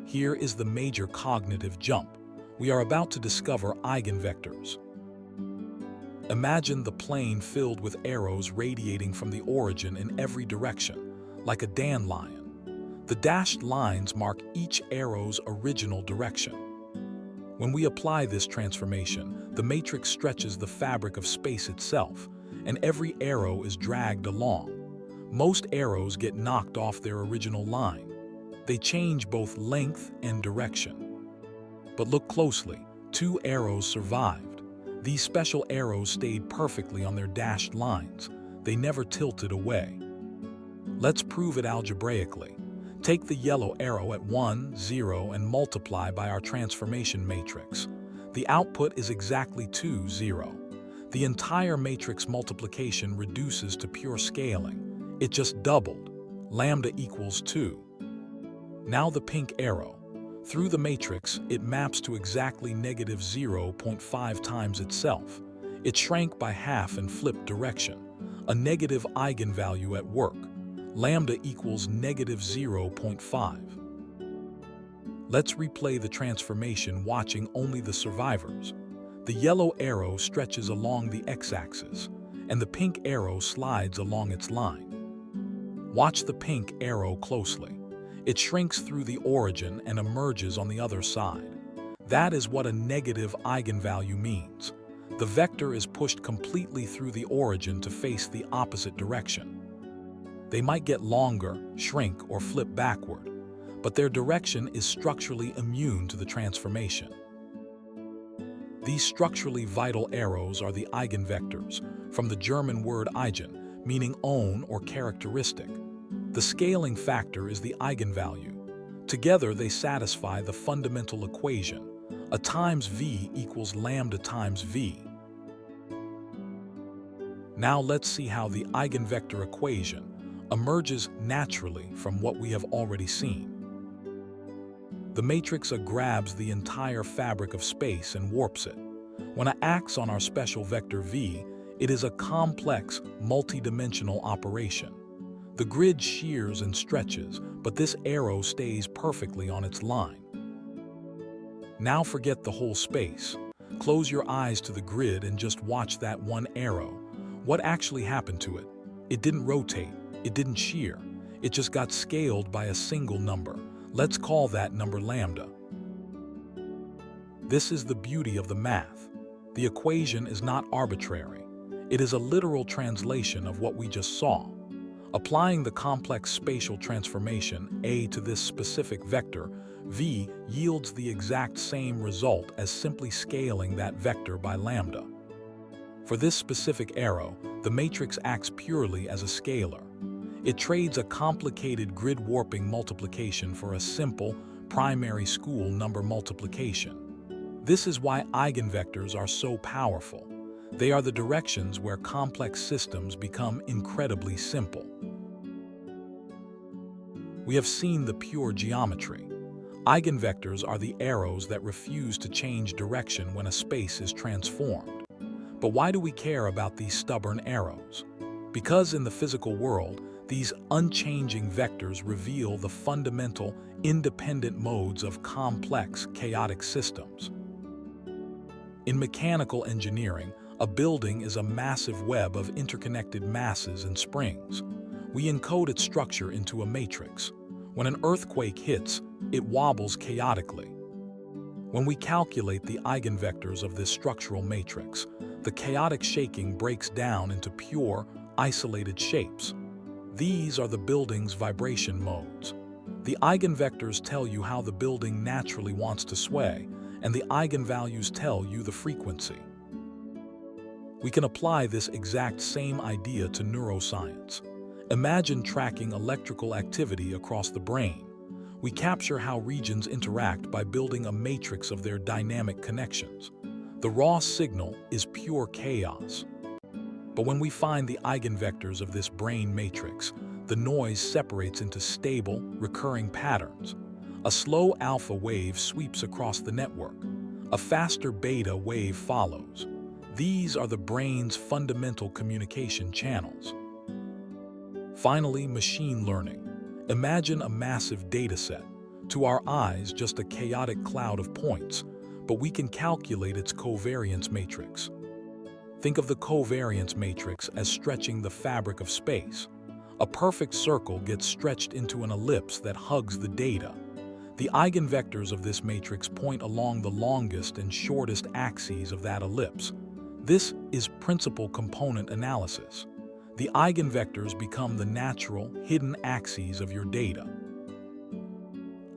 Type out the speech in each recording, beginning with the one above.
Here is the major cognitive jump. We are about to discover eigenvectors. Imagine the plane filled with arrows radiating from the origin in every direction, like a dandelion. The dashed lines mark each arrow's original direction. When we apply this transformation, the matrix stretches the fabric of space itself, and every arrow is dragged along. Most arrows get knocked off their original line. They change both length and direction. But look closely, 2 arrows survived. These special arrows stayed perfectly on their dashed lines. They never tilted away. Let's prove it algebraically. Take the yellow arrow at 1, 0 and multiply by our transformation matrix. The output is exactly 2, 0. The entire matrix multiplication reduces to pure scaling. It just doubled. Lambda equals 2. Now the pink arrow. Through the matrix, it maps to exactly negative 0.5 times itself. It shrank by half and flipped direction. A negative eigenvalue at work. Lambda equals negative 0.5. Let's replay the transformation watching only the survivors. The yellow arrow stretches along the x-axis, and the pink arrow slides along its line. Watch the pink arrow closely. It shrinks through the origin and emerges on the other side. That is what a negative eigenvalue means. The vector is pushed completely through the origin to face the opposite direction. They might get longer, shrink, or flip backward, but their direction is structurally immune to the transformation. These structurally vital arrows are the eigenvectors, from the German word eigen, meaning own or characteristic. The scaling factor is the eigenvalue. Together they satisfy the fundamental equation, a times v equals lambda times v. Now let's see how the eigenvector equation emerges naturally from what we have already seen. The matrix grabs the entire fabric of space and warps it. When it acts on our special vector v, it is a complex, multidimensional operation. The grid shears and stretches, but this arrow stays perfectly on its line. Now forget the whole space. Close your eyes to the grid and just watch that one arrow. What actually happened to it? It didn't rotate, it didn't shear, it just got scaled by a single number. Let's call that number lambda. This is the beauty of the math. The equation is not arbitrary. It is a literal translation of what we just saw. Applying the complex spatial transformation A to this specific vector, v yields the exact same result as simply scaling that vector by lambda. For this specific arrow, the matrix acts purely as a scalar. It trades a complicated grid warping multiplication for a simple, primary school number multiplication. This is why eigenvectors are so powerful. They are the directions where complex systems become incredibly simple. We have seen the pure geometry. Eigenvectors are the arrows that refuse to change direction when a space is transformed. But why do we care about these stubborn arrows? Because in the physical world, these unchanging vectors reveal the fundamental, independent modes of complex, chaotic systems. In mechanical engineering, a building is a massive web of interconnected masses and springs. We encode its structure into a matrix. When an earthquake hits, it wobbles chaotically. When we calculate the eigenvectors of this structural matrix, the chaotic shaking breaks down into pure, isolated shapes. These are the building's vibration modes. The eigenvectors tell you how the building naturally wants to sway, and the eigenvalues tell you the frequency. We can apply this exact same idea to neuroscience. Imagine tracking electrical activity across the brain. We capture how regions interact by building a matrix of their dynamic connections. The raw signal is pure chaos. But when we find the eigenvectors of this brain matrix, the noise separates into stable, recurring patterns. A slow alpha wave sweeps across the network. A faster beta wave follows. These are the brain's fundamental communication channels. Finally, machine learning. Imagine a massive dataset. To our eyes, just a chaotic cloud of points, but we can calculate its covariance matrix. Think of the covariance matrix as stretching the fabric of space. A perfect circle gets stretched into an ellipse that hugs the data. The eigenvectors of this matrix point along the longest and shortest axes of that ellipse. This is principal component analysis. The eigenvectors become the natural, hidden axes of your data.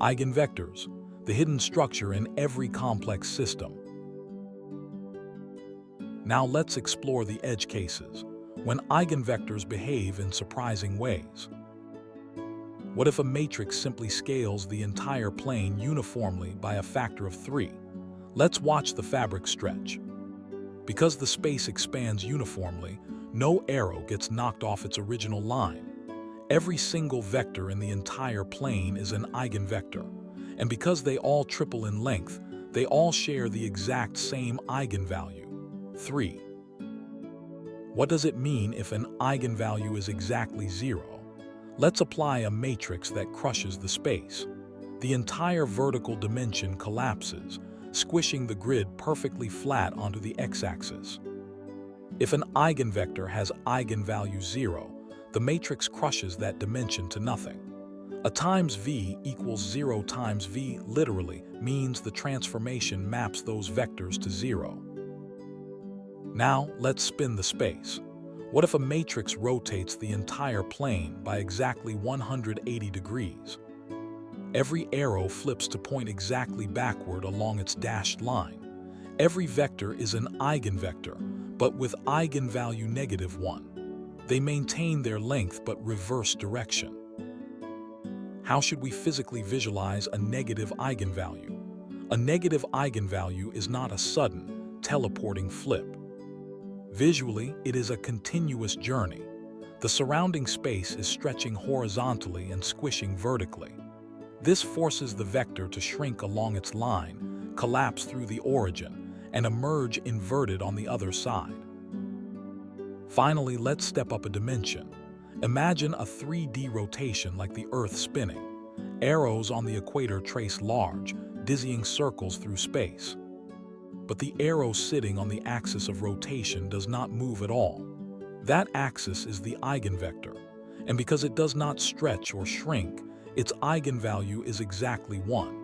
Eigenvectors, the hidden structure in every complex system. Now let's explore the edge cases, when eigenvectors behave in surprising ways. What if a matrix simply scales the entire plane uniformly by a factor of 3? Let's watch the fabric stretch. Because the space expands uniformly, no arrow gets knocked off its original line. Every single vector in the entire plane is an eigenvector, and because they all triple in length, they all share the exact same eigenvalue, 3. What does it mean if an eigenvalue is exactly 0? Let's apply a matrix that crushes the space. The entire vertical dimension collapses, squishing the grid perfectly flat onto the x-axis. If an eigenvector has eigenvalue 0, the matrix crushes that dimension to nothing. A times v equals 0 times v literally means the transformation maps those vectors to 0. Now let's spin the space. What if a matrix rotates the entire plane by exactly 180 degrees? Every arrow flips to point exactly backward along its dashed line. Every vector is an eigenvector, but with eigenvalue -1. They maintain their length but reverse direction. How should we physically visualize a negative eigenvalue? A negative eigenvalue is not a sudden, teleporting flip. Visually, it is a continuous journey. The surrounding space is stretching horizontally and squishing vertically. This forces the vector to shrink along its line, collapse through the origin, and emerge inverted on the other side. Finally, let's step up a dimension. Imagine a 3D rotation like the Earth spinning. Arrows on the equator trace large, dizzying circles through space. But the arrow sitting on the axis of rotation does not move at all. That axis is the eigenvector, and because it does not stretch or shrink, its eigenvalue is exactly 1.